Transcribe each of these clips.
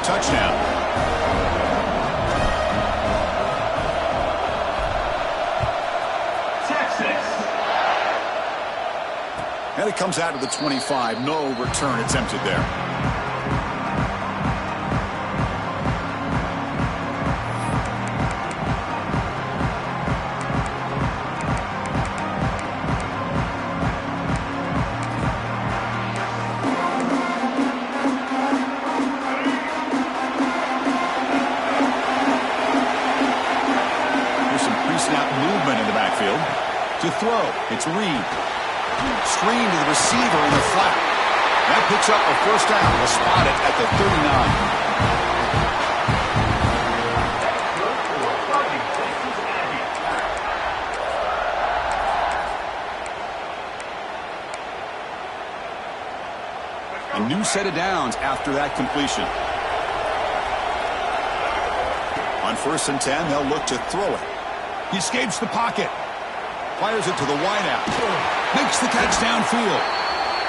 touchdown. And it comes out to the 25. No return attempted there. Here's some pre-snap movement in the backfield. To throw, it's Reed. Screen to the receiver in the flat. That picks up a first down. We'll spot it at the 39. A new set of downs after that completion. On 1st and 10, they'll look to throw it. He escapes the pocket. Fires it to the wideout. Makes the catch downfield.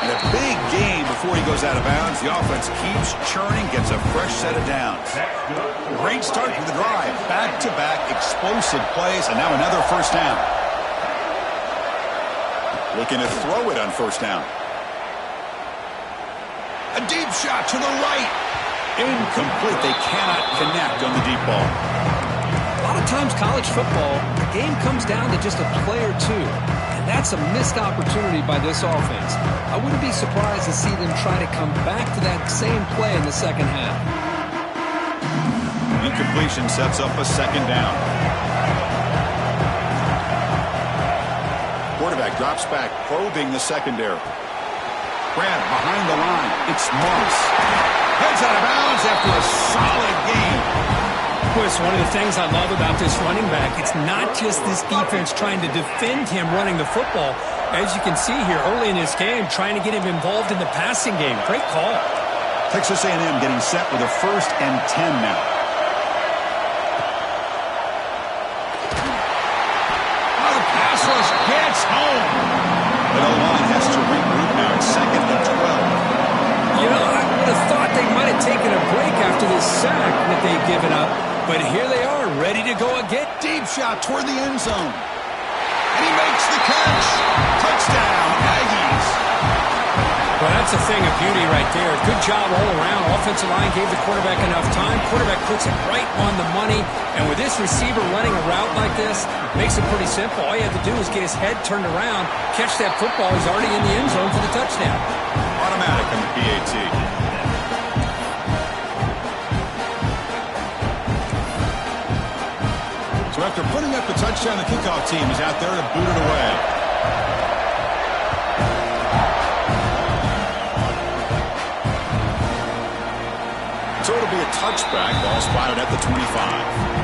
And a big gain before he goes out of bounds. The offense keeps churning, gets a fresh set of downs. Great start to the drive. Back-to-back explosive plays, and now another first down. Looking to throw it on 1st down. A deep shot to the right. Incomplete. They cannot connect on the deep ball. A lot of times college football, the game comes down to just a play or two. And that's a missed opportunity by this offense. I wouldn't be surprised to see them try to come back to that same play in the second half. Incompletion sets up a 2nd down. Quarterback drops back, probing the secondary. Grant behind the line. It's Moss. Heads out of bounds after a solid game. Of course, one of the things I love about this running back, it's not just this defense trying to defend him running the football. As you can see here early in this game, trying to get him involved in the passing game. Great call. Texas A&M getting set with a 1st and 10 now. Oh, the pass rush gets home. But O-line has to regroup now. It's 2nd and 12. You know, I would have thought they might have taken a break after this sack that they've given up. But here they are, ready to go again. Deep shot toward the end zone. And he makes the catch. Touchdown, Aggies. Well, that's a thing of beauty right there. Good job all around. Offensive line gave the quarterback enough time. Quarterback puts it right on the money. And with this receiver running a route like this, makes it pretty simple. All you have to do is get his head turned around, catch that football. He's already in the end zone for the touchdown. Automatic on the PAT. So after putting up the touchdown, the kickoff team is out there to boot it away. So it'll be a touchback. Ball spotted at the 25.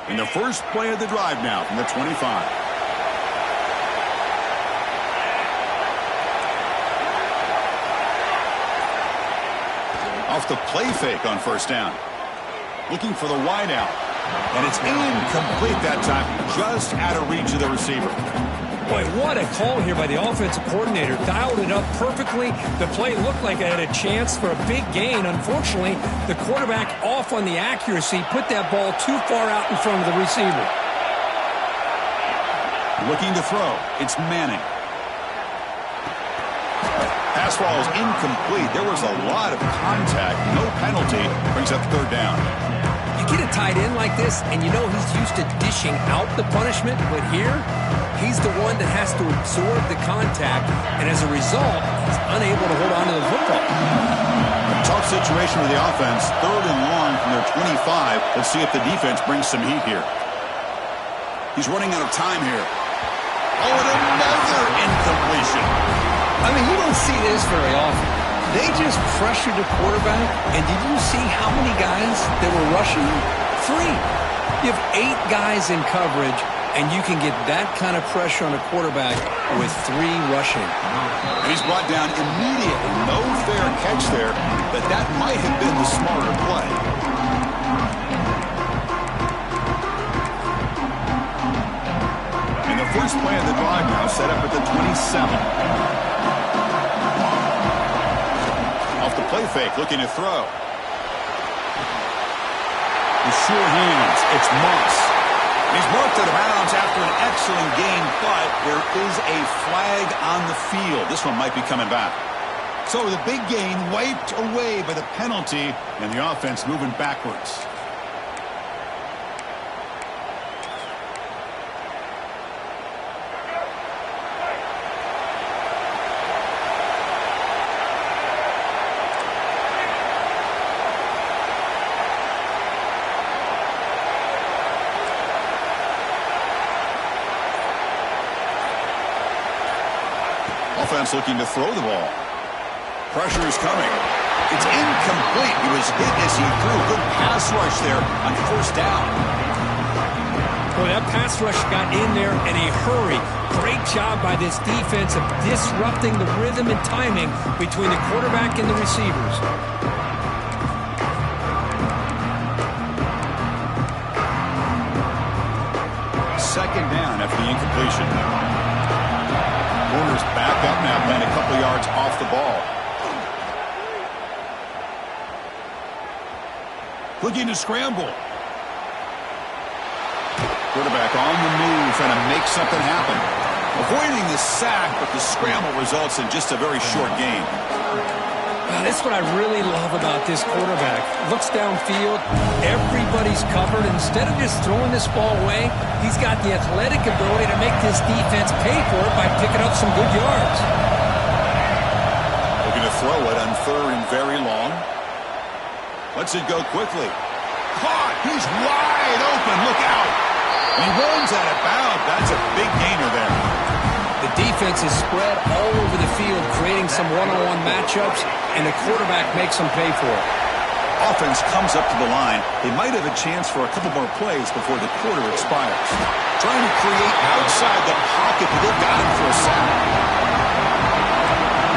In the first play of the drive now from the 25. Off the play fake on 1st down. Looking for the wideout. And it's incomplete that time. Just out of reach of the receiver. Boy, what a call here by the offensive coordinator. Dialed it up perfectly. The play looked like it had a chance for a big gain. Unfortunately, the quarterback off on the accuracy, put that ball too far out in front of the receiver. Looking to throw. It's Manning. Pass ball is incomplete. There was a lot of contact. No penalty. Brings up 3rd down. You get a tight end like this, and you know he's used to dishing out the punishment, but here, he's the one that has to absorb the contact, and as a result, he's unable to hold on to the football. A tough situation with the offense. 3rd and long from their 25. Let's see if the defense brings some heat here. He's running out of time here. Oh, and another incompletion. I mean, you don't see this very often. They just pressured the quarterback, and did you see how many guys that were rushing him? 3. You have 8 guys in coverage, and you can get that kind of pressure on a quarterback with 3 rushing. And he's brought down immediately. No fair catch there, but that might have been the smarter play. First play of the drive now set up at the 27. Off the play fake, looking to throw. With sure hands, it's Moss. He's marked out of bounds after an excellent game, but there is a flag on the field. This one might be coming back. So the big gain wiped away by the penalty, and the offense moving backwards. Offense looking to throw the ball. Pressure is coming. It's incomplete. He was hit as he threw. Good pass rush there on first down. Boy, that pass rush got in there in a hurry. Great job by this defense of disrupting the rhythm and timing between the quarterback and the receivers. Second down after the incompletion. Warner's back up now, playing a couple yards off the ball. Looking to scramble. Quarterback on the move, trying to make something happen. Avoiding the sack, but the scramble results in just a very short gain. That's what I really love about this quarterback. Looks downfield, everybody's covered. Instead of just throwing this ball away, he's got the athletic ability to make this defense pay for it by picking up some good yards. Looking to throw it on third and very long. Lets it go quickly. Caught! He's wide open. Look out! He runs out of bounds. That's a big gainer there. The defense is spread all over the field, creating some one-on-one matchups, and the quarterback makes them pay for it. Offense comes up to the line. They might have a chance for a couple more plays before the quarter expires. Trying to create outside the pocket, but they've got him for a sack.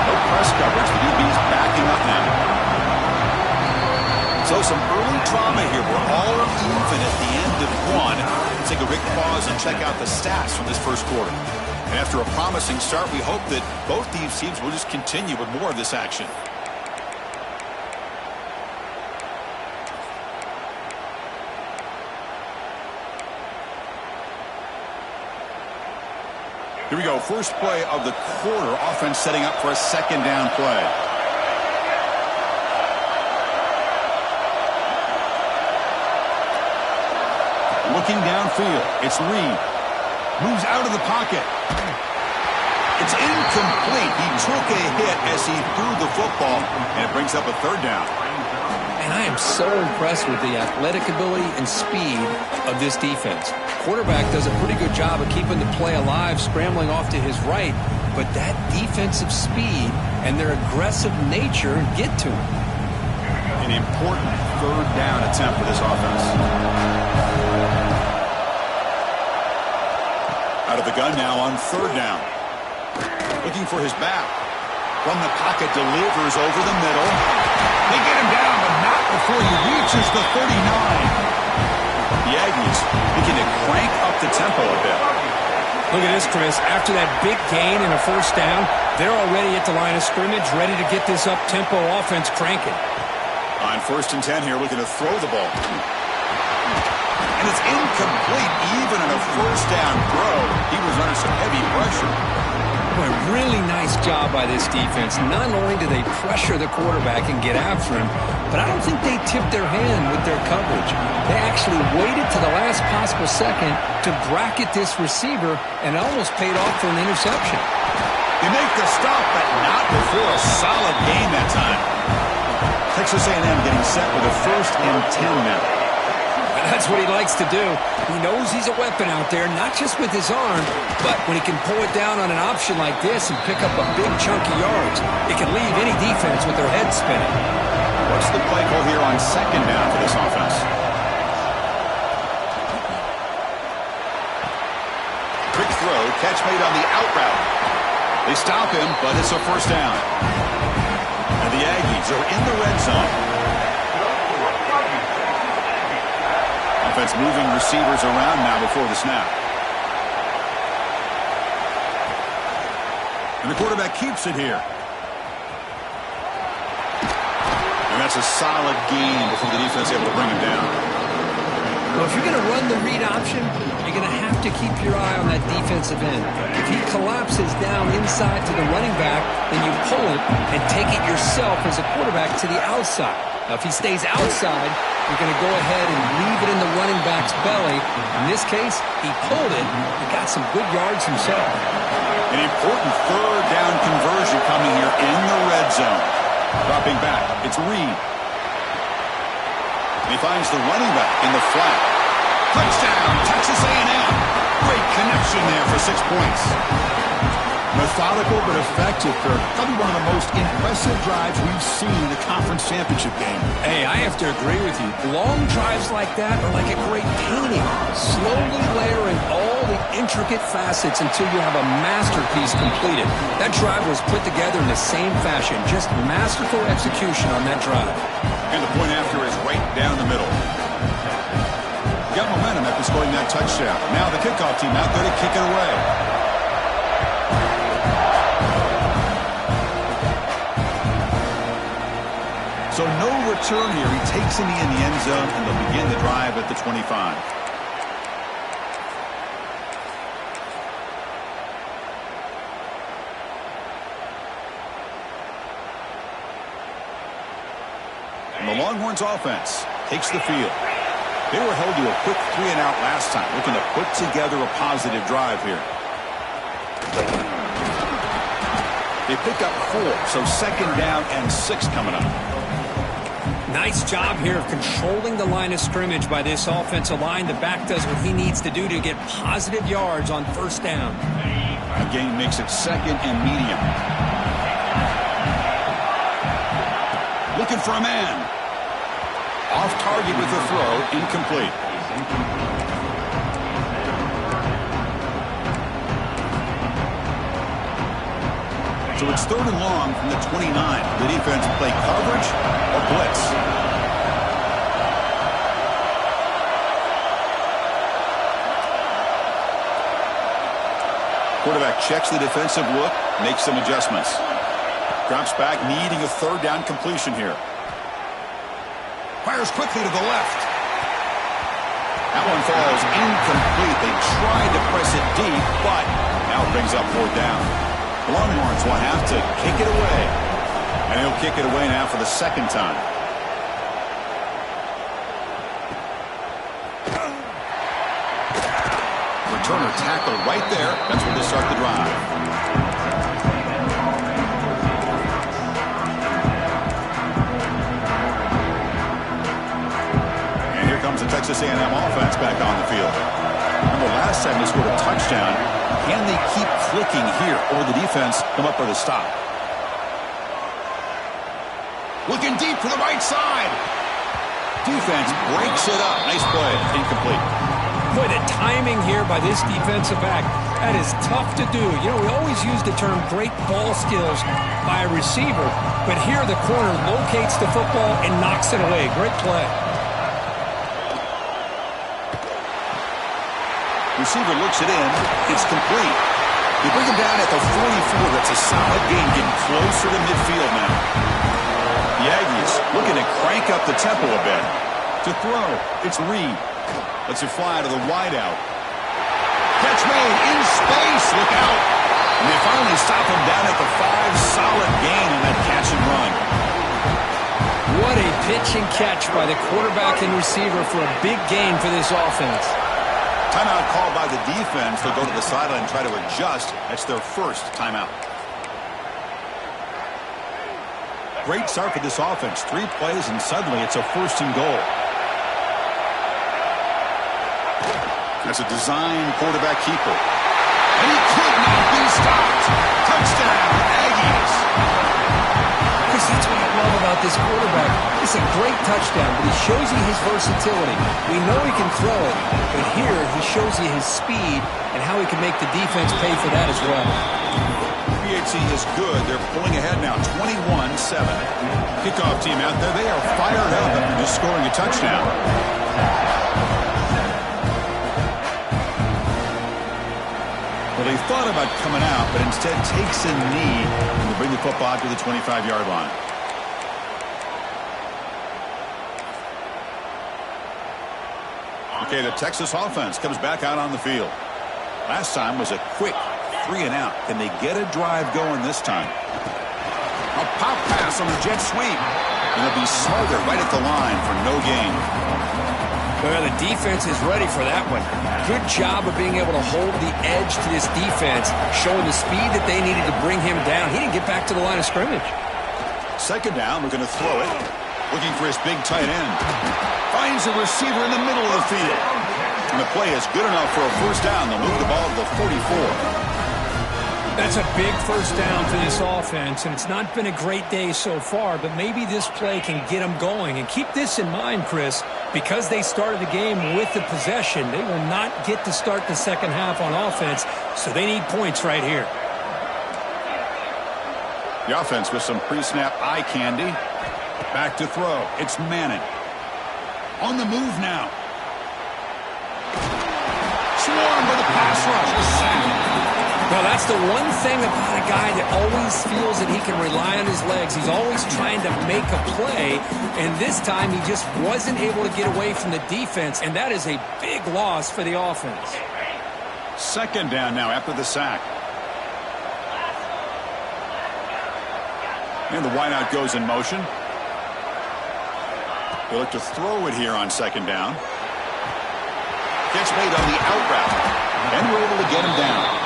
No press coverage. The DB's backing up now. So some early drama here. We're all even at the end of one. Let's take a quick pause and check out the stats from this first quarter. And after a promising start, we hope that both these teams will just continue with more of this action. Here we go. First play of the quarter. Offense setting up for a second down play. Looking downfield. It's Reed. Moves out of the pocket. It's incomplete. He took a hit as he threw the football, and it brings up a third down. And I am so impressed with the athletic ability and speed of this defense. Quarterback does a pretty good job of keeping the play alive, scrambling off to his right, but that defensive speed and their aggressive nature get to him. An important third down attempt for this offense. Out of the gun now on third down. Looking for his back. From the pocket, delivers over the middle. They get him down, but not before he reaches the 39. The Aggies looking to crank up the tempo a bit. Look at this, Chris. After that big gain and a first down, they're already at the line of scrimmage, ready to get this up-tempo offense cranking. On first and 10 here, looking to throw the ball. And it's incomplete, even on a first down throw. He was under some heavy pressure. Boy, really nice job by this defense. Not only do they pressure the quarterback and get after him, but I don't think they tipped their hand with their coverage. They actually waited to the last possible second to bracket this receiver, and almost paid off for an interception. They make the stop, but not before a solid gain that time. Texas A&M getting set with a first and 10 now. That's what he likes to do. He knows he's a weapon out there, not just with his arm, but when he can pull it down on an option like this and pick up a big chunk of yards, it can leave any defense with their head spinning. What's the play call here on second down for this offense? Quick throw, catch made on the out route. They stop him, but it's a first down. And the Aggies are in the red zone. Offense moving receivers around now before the snap. And the quarterback keeps it here. And that's a solid gain before the defense is able to bring him down. Well, if you're going to run the read option, you're going to have to keep your eye on that defensive end. If he collapses down inside to the running back, then you pull it and take it yourself as a quarterback to the outside. Now, if he stays outside, you're going to go ahead and leave it in the running back's belly. In this case, he pulled it and got some good yards himself. An important third down conversion coming here in the red zone. Dropping back, it's Reed. He finds the running back in the flat. Touchdown, Texas A&M. Great connection there for 6 points. Methodical but effective, Kirk. Probably one of the most impressive drives we've seen in the conference championship game. Hey, I have to agree with you. Long drives like that are like a great painting. Slowly layering all the intricate facets until you have a masterpiece completed. That drive was put together in the same fashion. Just masterful execution on that drive. And the point after is right down the middle. Got momentum after scoring that touchdown. Now the kickoff team out there to kick it away. So no return here. He takes him in the end zone, and they'll begin the drive at the 25. And the Longhorns offense takes the field. They were held to a quick 3-and-out last time, looking to put together a positive drive here. They pick up 4, so second down and 6 coming up. Nice job here of controlling the line of scrimmage by this offensive line. The back does what he needs to do to get positive yards on first down. A gain makes it second and medium. Looking for a man. Off target with the throw, incomplete. So it's 3rd and long from the 29. The defense play coverage or blitz. Quarterback checks the defensive look, makes some adjustments. Drops back, needing a 3rd down completion here. Fires quickly to the left. That one falls incomplete. They tried to press it deep, but now it brings up 4th down. The Longhorns will have to kick it away. And he'll kick it away now for the 2nd time. Returner tackle right there. That's where they start the drive. And here comes the Texas A&M offense back on the field. Remember last time they scored a touchdown. Can they keep clicking here, or the defense come up with a stop? Looking deep for the right side. Defense breaks it up. Nice play. Incomplete. Boy, the timing here by this defensive back, that is tough to do. You know, we always use the term great ball skills by a receiver, but here the corner locates the football and knocks it away. Great play. Receiver looks it in. It's complete. They bring him down at the 44. That's a solid gain, getting closer to midfield now. The Aggies looking to crank up the tempo a bit. To throw, it's Reed. Lets it fly to the wideout. Catch made in space. Look out. And they finally stop him down at the 5. Solid gain on that catch and run. What a pitch and catch by the quarterback and receiver for a big gain for this offense. Timeout called by the defense. They'll go to the sideline and try to adjust. That's their first timeout. Great start for this offense. 3 plays, and suddenly it's a 1st and goal. That's a design quarterback keeper. And he could not be stopped. Touchdown, Aggies. Chris, that's what I love about this quarterback. It's a great touchdown, but he shows you his versatility. We know he can throw it, but here he shows you his speed and how he can make the defense pay for that as well. PHC is good. They're pulling ahead now, 21-7. Kickoff team out there. They are fired up after just scoring a touchdown. Well, a thought about coming out, but instead takes a knee and will bring the football out to the 25-yard line. Okay, the Texas offense comes back out on the field. Last time was a quick 3-and-out. Can they get a drive going this time? A pop pass on the jet sweep. And it'll be smothered right at the line for no gain. Well, the defense is ready for that one. Good job of being able to hold the edge to this defense, showing the speed that they needed to bring him down. He didn't get back to the line of scrimmage. Second down, we're going to throw it. Looking for his big tight end. Finds a receiver in the middle of the field. And the play is good enough for a first down. They'll move the ball to the 44. That's a big first down for this offense, and it's not been a great day so far, but maybe this play can get them going. And keep this in mind, Chris, because they started the game with the possession, they will not get to start the second half on offense, so they need points right here. The offense with some pre-snap eye candy. Back to throw. It's Manning. On the move now. Swarmed by the pass rush. A sack. Well, that's the one thing about a guy that always feels that he can rely on his legs. He's always trying to make a play, and this time he just wasn't able to get away from the defense, and that is a big loss for the offense. Second down now after the sack. And the wideout goes in motion. They look to throw it here on second down. Gets made on the out route, and we're able to get him down.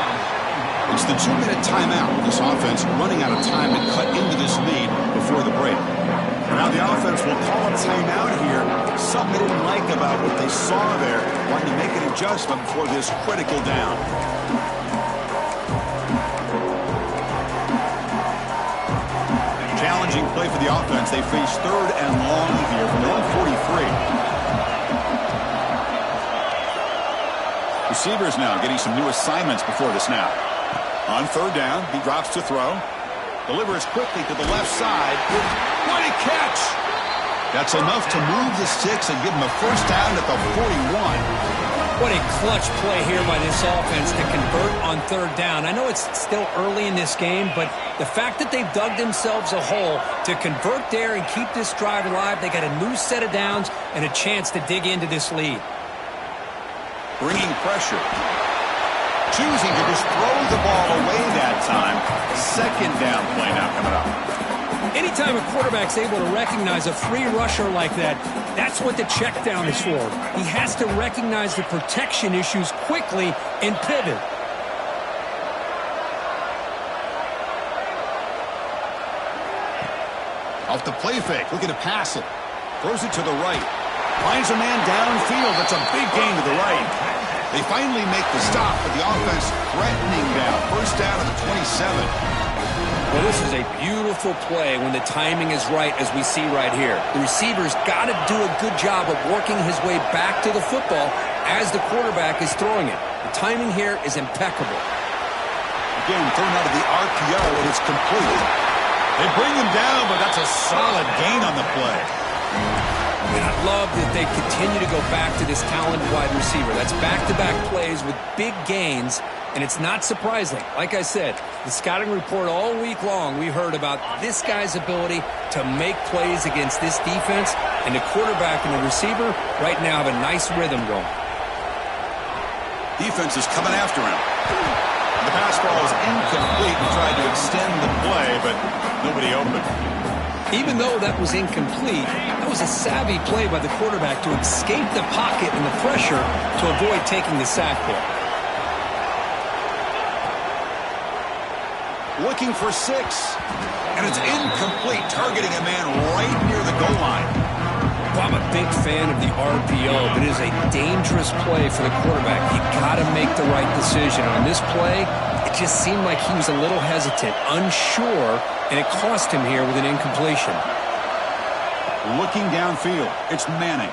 It's the 2-minute timeout. This offense running out of time to cut into this lead before the break. Now the offense will call a timeout here. Something they didn't like about what they saw there. Wanting to make an adjustment before this critical down. Challenging play for the offense. They face third and long here from their own 43. Receivers now getting some new assignments before the snap. On third down, he drops to throw. Delivers quickly to the left side. What a catch! That's enough to move the sticks and give him a first down at the 41. What a clutch play here by this offense to convert on third down. I know it's still early in this game, but the fact that they've dug themselves a hole to convert there and keep this drive alive, they got a new set of downs and a chance to dig into this lead. Bringing pressure. Choosing to just throw the ball away that time. Second down play now coming up. Anytime a quarterback's able to recognize a free rusher like that, that's what the check down is for. He has to recognize the protection issues quickly and pivot. Off the play fake, looking to pass it. Throws it to the right. Finds a man downfield. That's a big gain to the right. They finally make the stop, but the offense threatening down. First down at the 27. Well, this is a beautiful play when the timing is right, as we see right here. The receiver's got to do a good job of working his way back to the football as the quarterback is throwing it. The timing here is impeccable. Again, thrown out of the RPO, and it's complete. They bring him down, but that's a solid gain on the play. And I love that they continue to go back to this talented wide receiver. That's back-to-back plays with big gains, and it's not surprising. Like I said, the scouting report all week long, we heard about this guy's ability to make plays against this defense, and the quarterback and the receiver right now have a nice rhythm going. Defense is coming after him. The pass ball is incomplete and tried to extend the play, but nobody open. Even though that was incomplete, that was a savvy play by the quarterback to escape the pocket and the pressure to avoid taking the sack there. Looking for 6, and it's incomplete, targeting a man right near the goal line. Well, I'm a big fan of the RPO, but it is a dangerous play for the quarterback. You got to make the right decision. On this play, it just seemed like he was a little hesitant, unsure, and it cost him here with an incompletion. Looking downfield, it's Manning.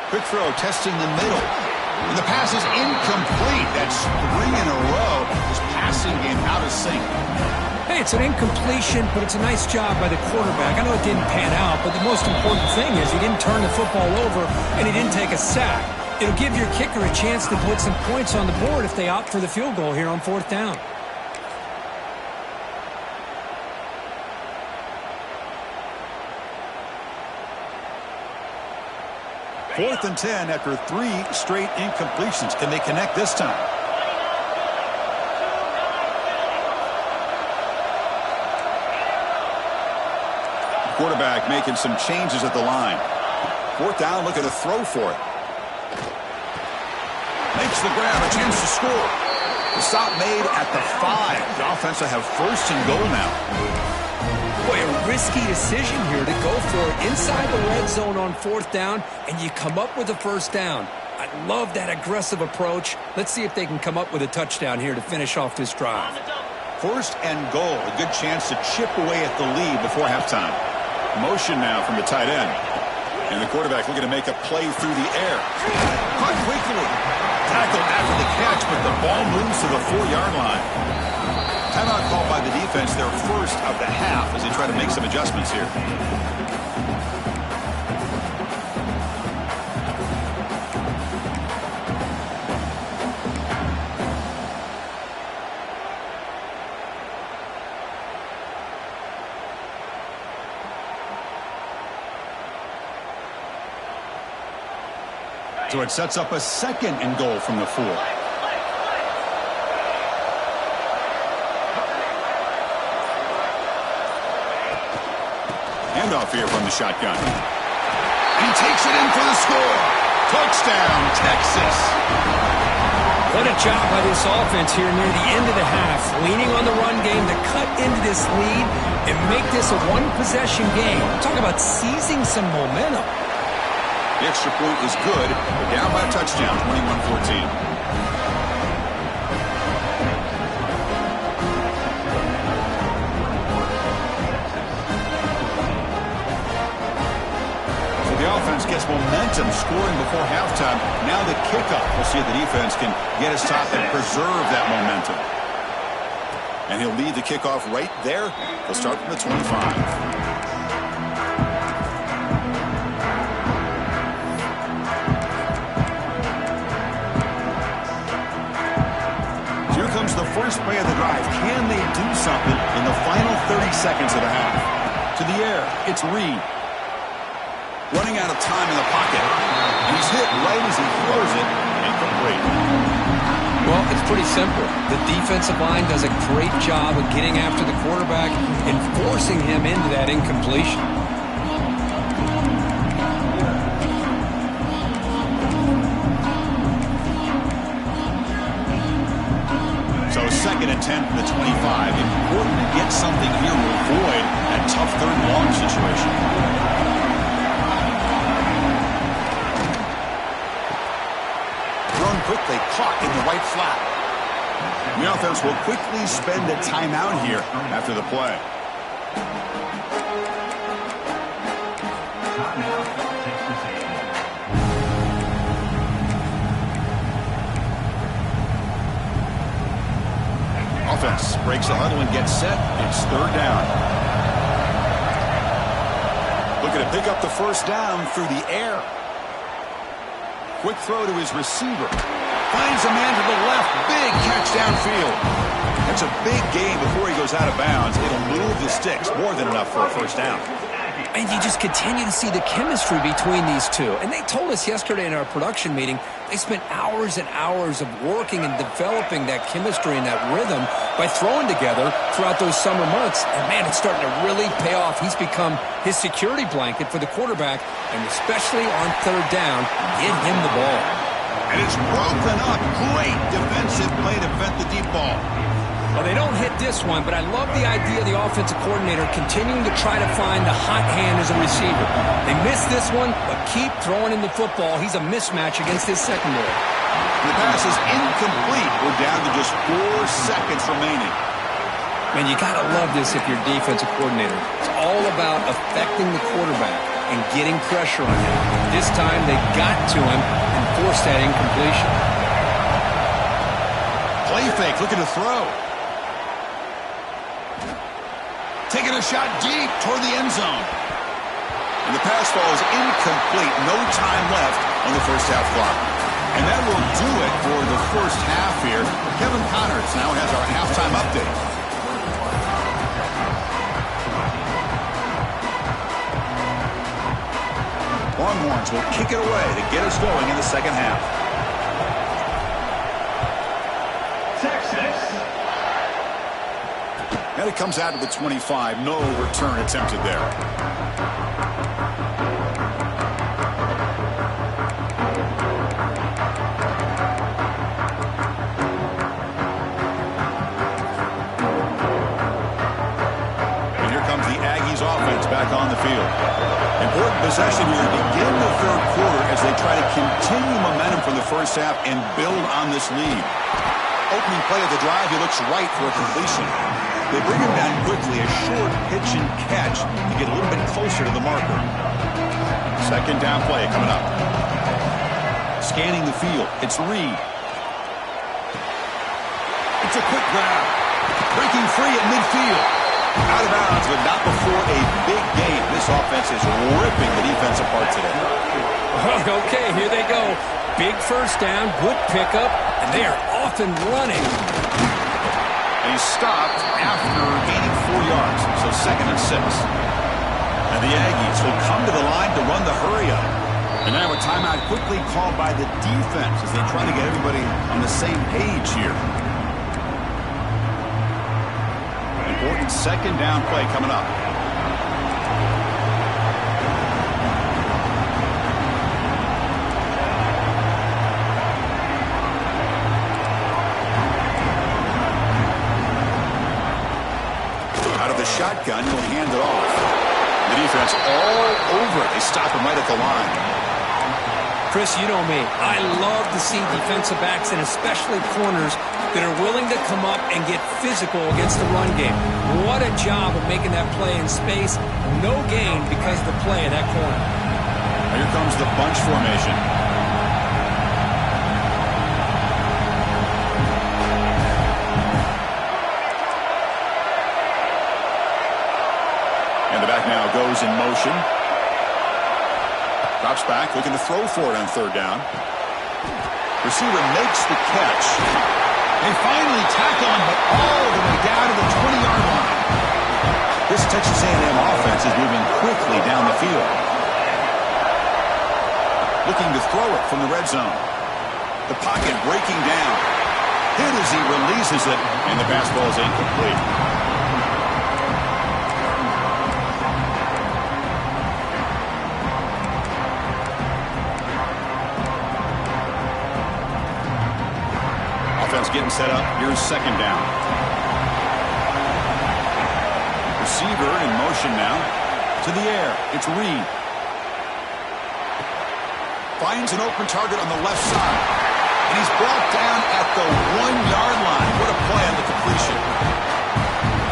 Quick throw, testing the middle. And the pass is incomplete. That's 3 in a row. This passing game out of sync. Hey, it's an incompletion, but it's a nice job by the quarterback. I know it didn't pan out, but the most important thing is he didn't turn the football over and he didn't take a sack. It'll give your kicker a chance to put some points on the board if they opt for the field goal here on 4th down. Fourth and 10 after 3 straight incompletions. Can they connect this time? Quarterback making some changes at the line. 4th down, looking to throw for it. Makes the grab, a chance to score. The stop made at the 5. The offense will have 1st and goal now. Boy, a risky decision here to go for it inside the red zone on 4th down, and you come up with a 1st down. I love that aggressive approach. Let's see if they can come up with a touchdown here to finish off this drive. 1st and goal, a good chance to chip away at the lead before halftime. Motion now from the tight end. And the quarterback looking to make a play through the air. Caught quickly. Tackled after the catch, but the ball moves to the 4-yard line. Timeout called by the defense, their first of the half, as they try to make some adjustments here. So it sets up a 2nd and goal from the 4. Handoff here from the shotgun. He takes it in for the score. Touchdown, Texas. What a job by this offense here near the end of the half, leaning on the run game to cut into this lead and make this a one-possession game. Talk about seizing some momentum. The extra point is good. They're down by a touchdown, 21-14. So the offense gets momentum scoring before halftime. Now the kickoff. We'll see if the defense can get his top and preserve that momentum. And he'll lead the kickoff right there. He'll start from the 25. Comes the first play of the drive. Can they do something in the final 30 seconds of the half? To the air, it's Reed. Running out of time in the pocket. He's hit right as he throws it. Incomplete. Well, it's pretty simple. The defensive line does a great job of getting after the quarterback and forcing him into that incompletion. So 2nd and 10 from the 25. Important to get something here to avoid that tough 3rd and long situation. Thrown quickly, caught in the right flat. The offense will quickly spend a timeout here after the play. Offense breaks the huddle and gets set. It's 3rd down. Looking to pick up the 1st down through the air. Quick throw to his receiver. Finds a man to the left. Big catch downfield. That's a big gain before he goes out of bounds. It'll move the sticks. More than enough for a 1st down. And you just continue to see the chemistry between these two. And they told us yesterday in our production meeting, they spent hours and hours of working and developing that chemistry and that rhythm by throwing together throughout those summer months. And, man, it's starting to really pay off. He's become his security blanket for the quarterback, and especially on 3rd down, get him the ball. And it's broken up. Great defensive play to prevent the deep ball. Well, they don't hit this one, but I love the idea of the offensive coordinator continuing to try to find the hot hand as a receiver. They missed this one, but keep throwing him the football. He's a mismatch against his secondary. The pass is incomplete. We're down to just 4 seconds remaining. Man, you got to love this if you're a defensive coordinator. It's all about affecting the quarterback and getting pressure on him. This time they got to him and forced that incompletion. Play fake, looking to throw. Taking a shot deep toward the end zone. And the pass falls incomplete. No time left on the 1st half clock. And that will do it for the first half here. Kevin Connors now has our halftime update. Longhorns will kick it away to get us going in the second half. Texas. And it comes out to the 25. No return attempted there. Offense back on the field. Important possession here to begin the third quarter as they try to continue momentum from the first half and build on this lead. Opening play of the drive, he looks right for a completion. They bring him down quickly, a short pitch and catch to get a little bit closer to the marker. Second down play coming up. Scanning the field, it's Reed. It's a quick grab. Breaking free at midfield. Out of bounds, but not before a big game. This offense is ripping the defense apart today. Okay, here they go. Big first down, good pickup, and they are off and running. And he stopped after gaining 4 yards, so 2nd and 6. And the Aggies will come to the line to run the hurry up. And now a timeout quickly called by the defense as they try to get everybody on the same page here. Important second down play coming up. Out of the shotgun, he'll hand it off. The defense all over it. They stop him right at the line. Chris, you know me. I love to see defensive backs and especially corners that are willing to come up and get physical against the run game. What a job of making that play in space. No gain because of the play of that corner. Here comes the bunch formation. And the back now goes in motion. Drops back, looking to throw for it on third down. Receiver makes the catch. They finally tackle him, but all the way down to the 20-yard line. This Texas A&M offense is moving quickly down the field. Looking to throw it from the red zone. The pocket breaking down. Hit as he releases it, and the pass ball is incomplete. Offense getting set up. Here's second down. Receiver in motion now. To the air. It's Reed. Finds an open target on the left side. And he's brought down at the 1-yard line. What a play on the completion.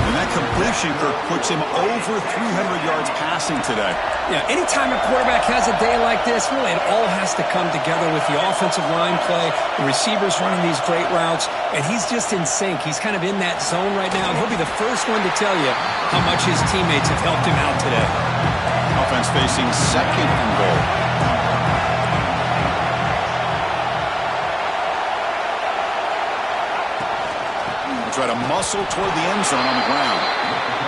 And that completion, Kirk, puts him over 300 yards passing today. Yeah, anytime a quarterback has a day like this, really it all has to come together with the offensive line play, the receivers running these great routes, and he's just in sync. He's kind of in that zone right now, and he'll be the first one to tell you how much his teammates have helped him out today. Offense facing second and goal. Try to muscle toward the end zone on the ground.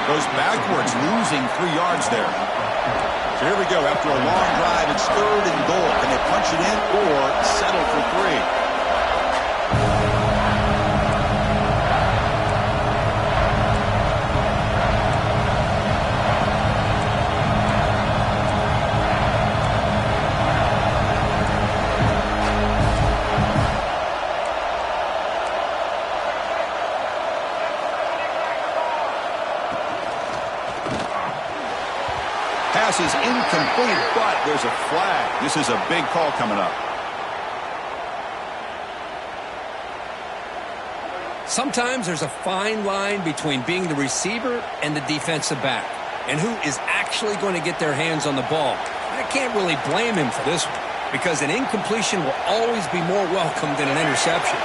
Goes backwards, losing 3 yards there. So here we go. After a long drive, it's third and goal. Can they punch it in or settle for 3? Pass is incomplete, but there's a flag. This is a big call coming up. Sometimes there's a fine line between being the receiver and the defensive back, and who is actually going to get their hands on the ball. I can't really blame him for this one, because an incompletion will always be more welcome than an interception.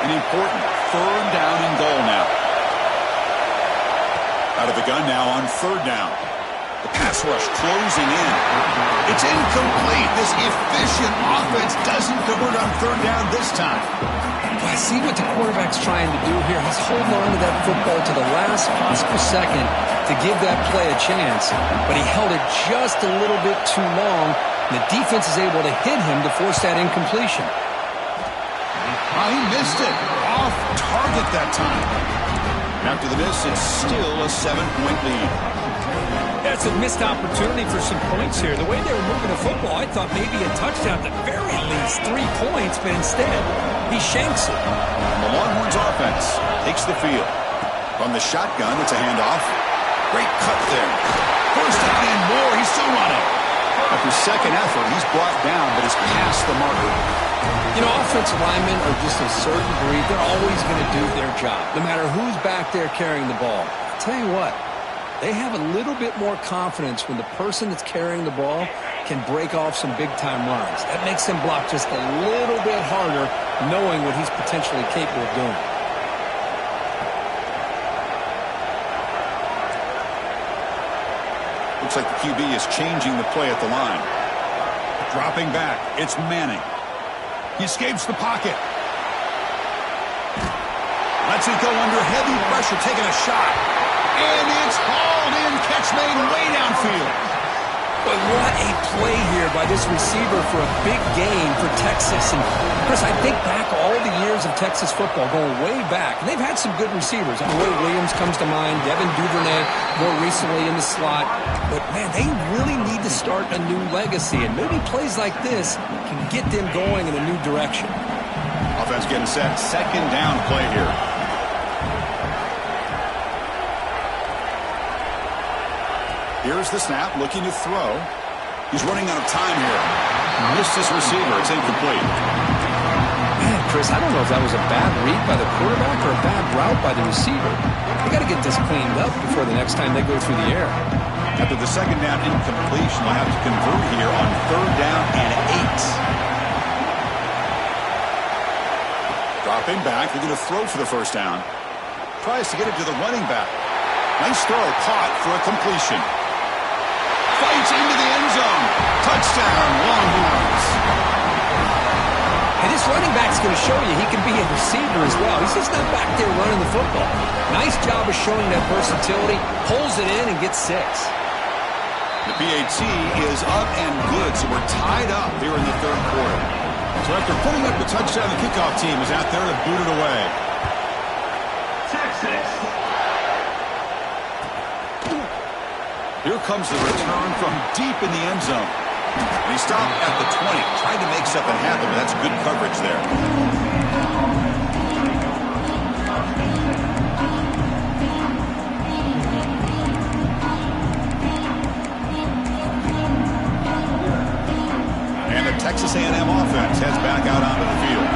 An important third down and goal now. Out of the gun now on third down. The Pass rush closing in. It's incomplete. This efficient offense doesn't convert on third down this time. I see what the quarterback's trying to do here. He's holding on to that football to the last possible second to give that play a chance. But he held it just a little bit too long. And the defense is able to hit him to force that incompletion. Oh, he missed it. Off target that time. After the miss, it's still a 7-point lead. That's a missed opportunity for some points here. The way they were moving the football, I thought maybe a touchdown, at the very least 3 points, but instead, he shanks it. The Longhorns offense takes the field. From the shotgun, it's a handoff. Great cut there. First down and more. He's still running. After second effort, he's brought down, but is past the marker. You know, offensive linemen are just a certain breed. They're always going to do their job, no matter who's back there carrying the ball. I'll tell you what, they have a little bit more confidence when the person that's carrying the ball can break off some big-time runs. That makes them block just a little bit harder, knowing what he's potentially capable of doing. Looks like the QB is changing the play at the line. Dropping back, it's Manning. He escapes the pocket. Lets it go under heavy pressure, taking a shot. And it's hauled in, catch made way downfield. But what a play here by this receiver for a big gain for Texas. And Chris, I think back all the years of Texas football, going way back, and they've had some good receivers. Roy Williams comes to mind, Devin Duvernay more recently in the slot. But, man, they really need to start a new legacy, and maybe plays like this can get them going in a new direction. Offense getting set. Second down play here. Here's the snap, looking to throw. He's running out of time here. Missed his receiver. It's incomplete. Man, Chris, I don't know if that was a bad read by the quarterback or a bad route by the receiver. They got to get this cleaned up before the next time they go through the air. After the second down incompletion, they'll have to convert here on third down and 8. Dropping back, they're going to throw for the first down. Tries to get it to the running back. Nice throw, caught for a completion. Fights into the end zone. Touchdown, Longhorns. And this running back's going to show you he can be a receiver as well. He's just not back there running the football. Nice job of showing that versatility. Pulls it in and gets 6. The PAT is up and good, so we're tied up here in the third quarter. So after putting up the touchdown, the kickoff team is out there to boot it away. Texas. Here comes the return from deep in the end zone. And he stopped at the 20, trying to make something happen, but that's good coverage there. And the Texas A&M offense heads back out onto the field.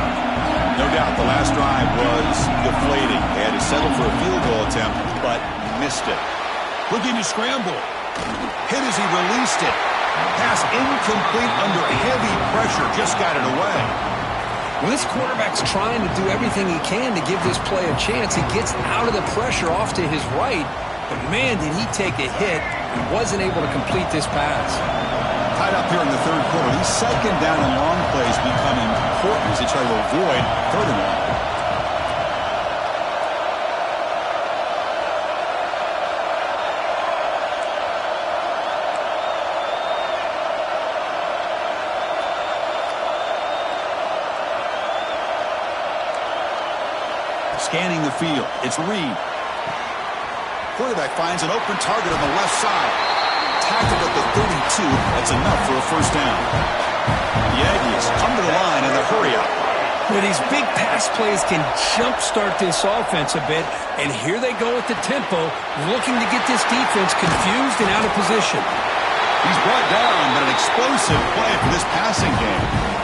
No doubt the last drive was deflating. They had to settle for a field goal attempt, but missed it. Looking to scramble. Hit as he released it. Pass incomplete under heavy pressure. Just got it away. When this quarterback's trying to do everything he can to give this play a chance, he gets out of the pressure off to his right. But, man, did he take a hit and wasn't able to complete this pass. Tied up here in the third quarter. These second down and long plays become important as they try to avoid third and long. Scanning the field. It's Reed. Quarterback finds an open target on the left side. Tackled at the 32. That's enough for a first down. The Aggies come to the line in a hurry up. Well, these big pass plays can jumpstart this offense a bit. And here they go at the tempo, looking to get this defense confused and out of position. He's brought down, but an explosive play for this passing game.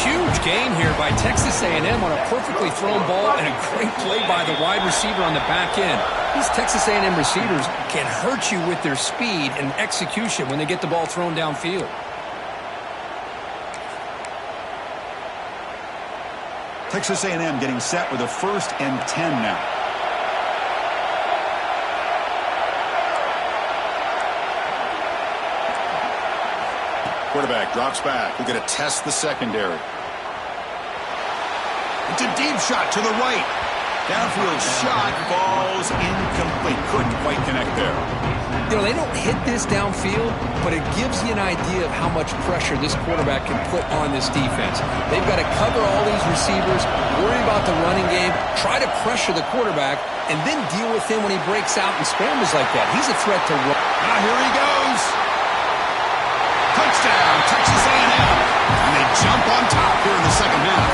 Huge gain here by Texas A&M on a perfectly thrown ball and a great play by the wide receiver on the back end. These Texas A&M receivers can hurt you with their speed and execution when they get the ball thrown downfield. Texas A&M getting set with a 1st and 10 now. Quarterback drops back. We're going to test the secondary. It's a deep shot to the right. Downfield shot falls incomplete. Couldn't quite connect there. You know, they don't hit this downfield, but it gives you an idea of how much pressure this quarterback can put on this defense. They've got to cover all these receivers, worry about the running game, try to pressure the quarterback, and then deal with him when he breaks out and scrambles like that. He's a threat to run. Now here he goes. Touchdown, Texas A&M. And they jump on top here in the second half.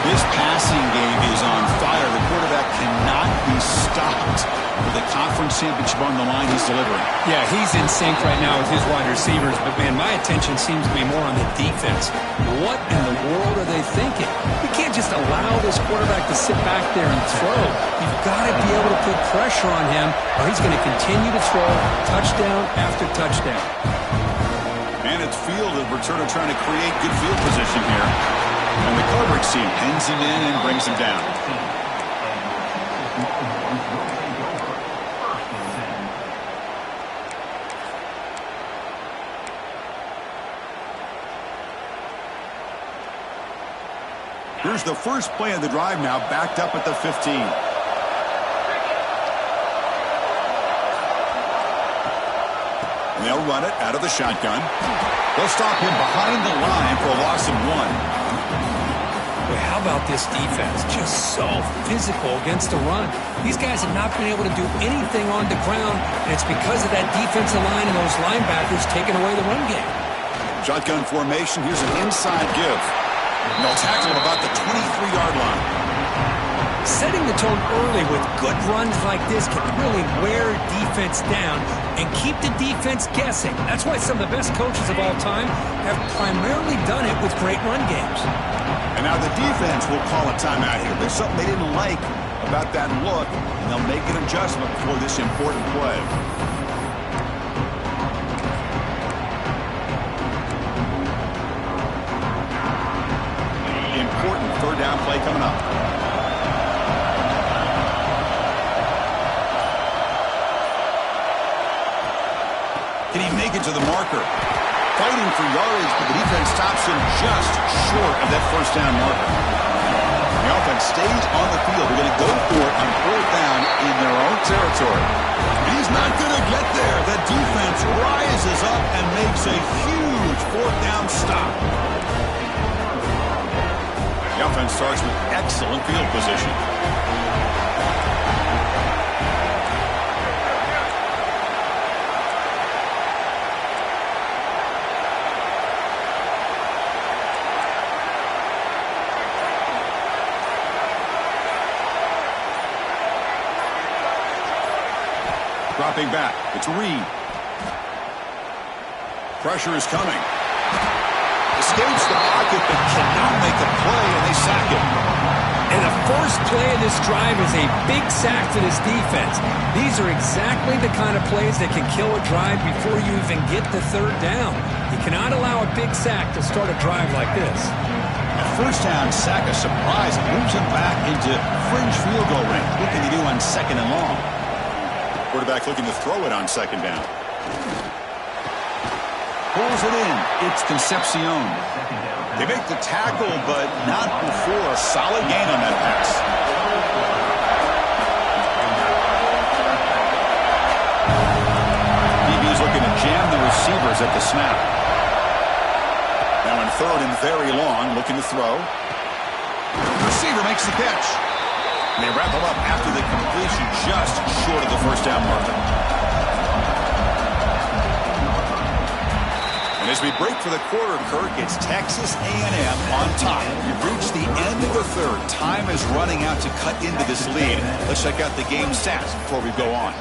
This passing game is on fire. The quarterback cannot be stopped. With the conference championship on the line, he's delivering. Yeah, he's in sync right now with his wide receivers, but, man, my attention seems to be more on the defense. What in the world are they thinking? You can't just allow this quarterback to sit back there and throw. You've got to be able to put pressure on him, or he's going to continue to throw touchdown after touchdown. And it's field of returner trying to create good field position here. And the coverage team pins him in and brings him down. Here's the first play of the drive now, backed up at the 15. And they'll run it out of the shotgun. They'll stop him behind the line for a loss of 1. Boy, how about this defense? Just so physical against the run. These guys have not been able to do anything on the ground, and it's because of that defensive line and those linebackers taking away the run game. Shotgun formation. Here's an inside give. And they'll tackle him about the 23-yard line. Setting the tone early with good runs like this can really wear defense down and keep the defense guessing. That's why some of the best coaches of all time have primarily done it with great run games. And now the defense will call a timeout here. There's something they didn't like about that look, and they'll make an adjustment for this important play. Important third down play coming up. Can he make it to the marker? Fighting for yardage, but the defense stops him just short of that first down marker. The offense stays on the field. They're going to go for it on fourth down in their own territory. He's not going to get there. The defense rises up and makes a huge fourth down stop. The offense starts with excellent field position. Dropping back, it's Reed. Pressure is coming. Escapes the pocket, but cannot make a play, and they sack him. And the first play of this drive is a big sack to this defense. These are exactly the kind of plays that can kill a drive before you even get the third down. You cannot allow a big sack to start a drive like this. A first down sack, a surprise, moves him back into fringe field goal range. What can he do on second and long? Quarterback looking to throw it on second down. Pulls it in. It's Concepcion. They make the tackle, but not before a solid gain on that pass. DB's looking to jam the receivers at the snap. Now in third and very long, looking to throw. The receiver makes the catch. And they wrap him up after the completion, just short of the first down marker. And as we break for the quarter, Kirk, it's Texas A&M on top. We've reached the end of the third. Time is running out to cut into this lead. Let's check out the game stats before we go on.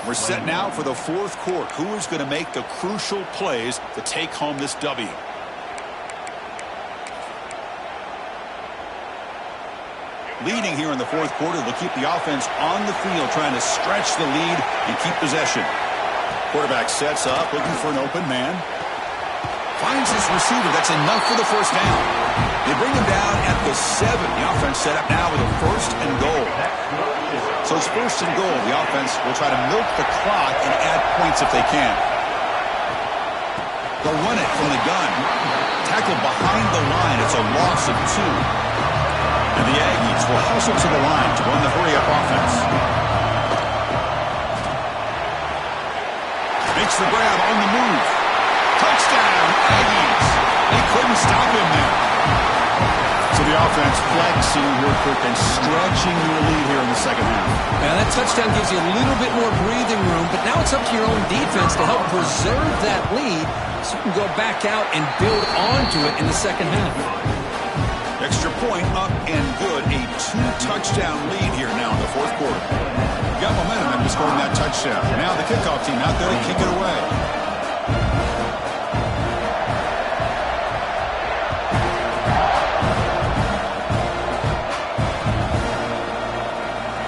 We're set now for the fourth quarter. Who is going to make the crucial plays to take home this W? Leading here in the fourth quarter, they'll keep the offense on the field, trying to stretch the lead and keep possession. Quarterback sets up, looking for an open man. Finds his receiver. That's enough for the first down. They bring him down at the 7. The offense set up now with a first and goal. So it's first and goal. The offense will try to milk the clock and add points if they can. They'll run it from the gun. Tackled behind the line. It's a loss of 2. And the Aggies will hustle to the line to run the hurry-up offense. Makes the grab on the move. Touchdown, Aggies. They couldn't stop him there. So the offense flexing here quick and stretching your lead here in the second half. Yeah, that touchdown gives you a little bit more breathing room, but now it's up to your own defense to help preserve that lead so you can go back out and build onto it in the second half. Extra point up and good. A 2-touchdown lead here now in the fourth quarter. You got momentum after scoring that touchdown. Now the kickoff team out there to kick it away.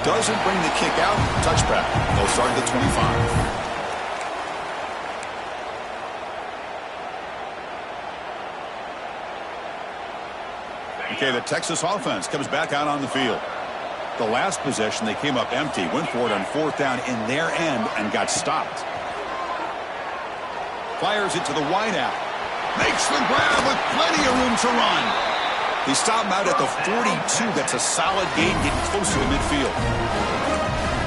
Doesn't bring the kick out. Touchback. They'll start at the 25. Okay, the Texas offense comes back out on the field. The last possession, they came up empty, went for it on 4th down in their end and got stopped. Fires it to the wideout. Makes the grab with plenty of room to run. They stop him out at the 42. That's a solid gain, getting closer to midfield.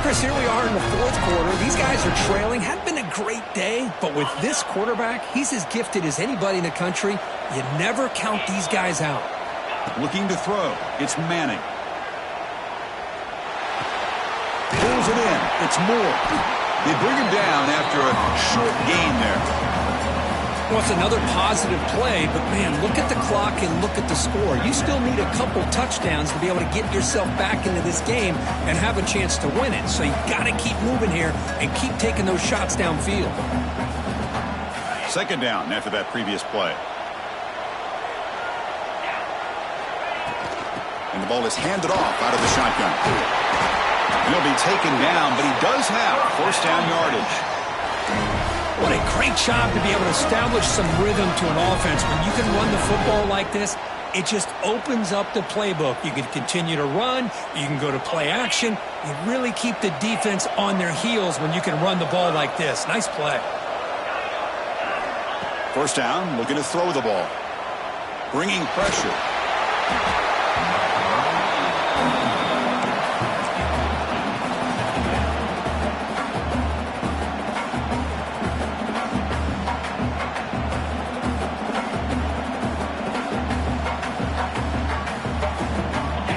Chris, here we are in the fourth quarter. These guys are trailing. Hadn't been a great day, but with this quarterback, he's as gifted as anybody in the country. You never count these guys out. Looking to throw. It's Manning. Pulls it in. It's Moore. They bring him down after a short gain there. Well, it's another positive play, but man, look at the clock and look at the score. You still need a couple touchdowns to be able to get yourself back into this game and have a chance to win it. So you got to keep moving here and keep taking those shots downfield. Second down after that previous play. And the ball is handed off out of the shotgun. He'll be taken down, but he does have first down yardage. What a great job to be able to establish some rhythm to an offense. When you can run the football like this, it just opens up the playbook. You can continue to run. You can go to play action. You really keep the defense on their heels when you can run the ball like this. Nice play. First down, looking to throw the ball. Bringing pressure.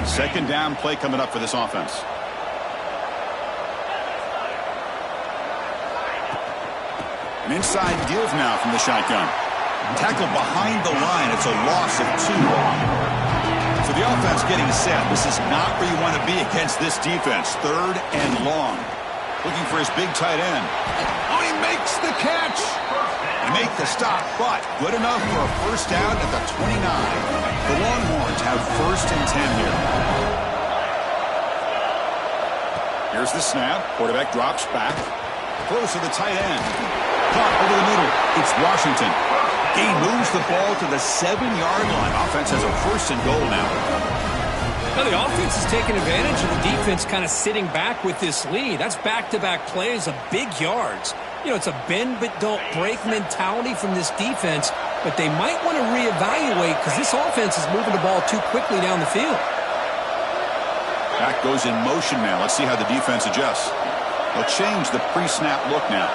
Second down play coming up for this offense. An inside give now from the shotgun. Tackled behind the line. It's a loss of 2. So the offense getting set. This is not where you want to be against this defense. 3rd and long. Looking for his big tight end. Oh, he makes the catch. They make the stop, but good enough for a first down at the 29. The Longhorns have first and 10 here. Here's the snap. Quarterback drops back. Close to the tight end. Caught over the middle. It's Washington. He moves the ball to the 7-yard line. Offense has a first and goal now. Now the offense is taking advantage of the defense kind of sitting back with this lead. That's back-to-back plays of big yards. You know, it's a bend but don't break mentality from this defense, but they might want to reevaluate because this offense is moving the ball too quickly down the field. Back goes in motion now. Let's see how the defense adjusts. They'll change the pre-snap look now.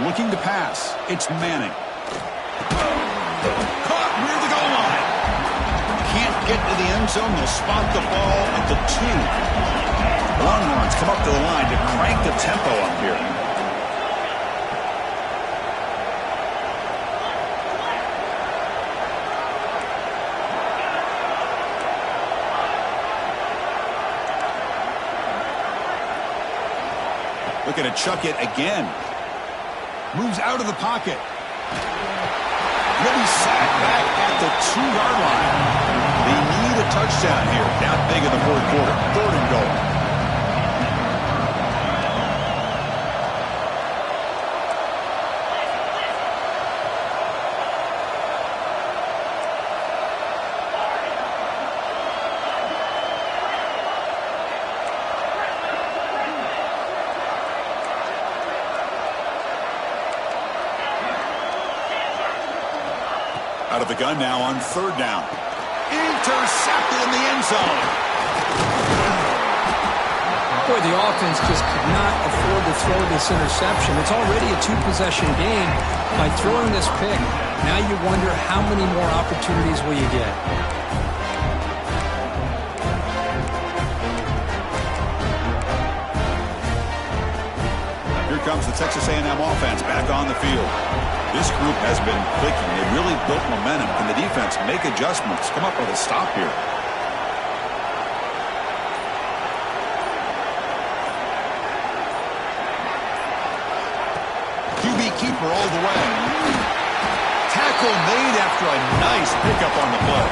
Looking to pass. It's Manning. Caught near the goal line. Can't get to the end zone. They'll spot the ball at the 2. Longhorns come up to the line to crank the tempo up here. Looking to chuck it again. Moves out of the pocket. He'll be sacked back at the 2-yard line. They need a touchdown here. Down big in the fourth quarter. 3rd and goal. Out of the gun now on third down. Intercepted in the end zone. Boy, the offense just could not afford to throw this interception. It's already a two-possession game. By throwing this pick, now you wonder how many more opportunities will you get. Here comes the Texas A&M offense back on the field. This group has been clicking. They really built momentum. Can the defense make adjustments? Come up with a stop here. QB keeper all the way. Tackle made after a nice pickup on the play.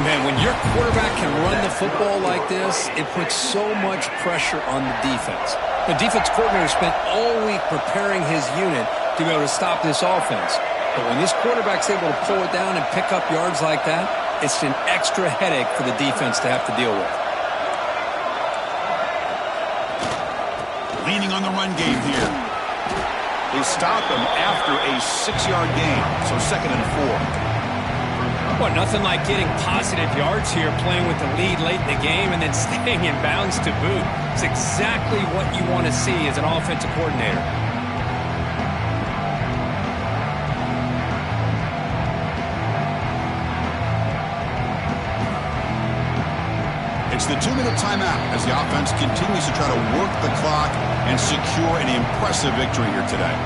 Man, when your quarterback can run the football like this, it puts so much pressure on the defense. The defense coordinator spent all week preparing his unit to be able to stop this offense. But when this quarterback's able to pull it down and pick up yards like that, it's an extra headache for the defense to have to deal with. Leaning on the run game here. They stop him after a 6-yard gain, so 2nd and 4. Well, nothing like getting positive yards here, playing with the lead late in the game and then staying in bounds to boot. It's exactly what you want to see as an offensive coordinator. It's the 2-minute timeout as the offense continues to try to work the clock and secure an impressive victory here today.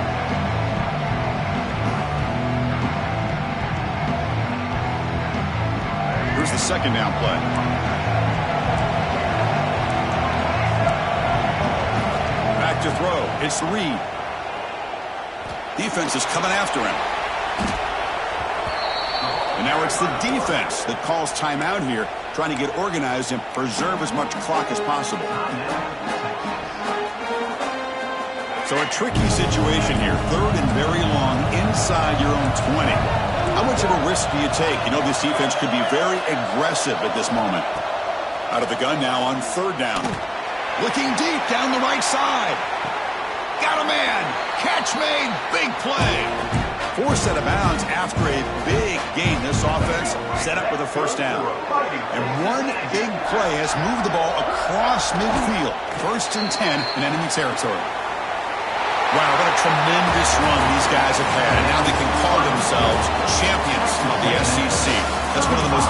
Here's the 2nd down play. Back to throw. It's Reed. Defense is coming after him. And now it's the defense that calls timeout here, trying to get organized and preserve as much clock as possible. So a tricky situation here. 3rd and very long inside your own 20. How much of a risk do you take? You know this defense could be very aggressive at this moment. Out of the gun now on 3rd down. Looking deep down the right side. Got a man. Catch made. Big play. Forced out of bounds after a big gain. This offense set up with a 1st down. And one big play has moved the ball across midfield. 1st and 10 in enemy territory. Wow, what a tremendous run these guys have had. And now they can call themselves champions of the SEC. That's one of the most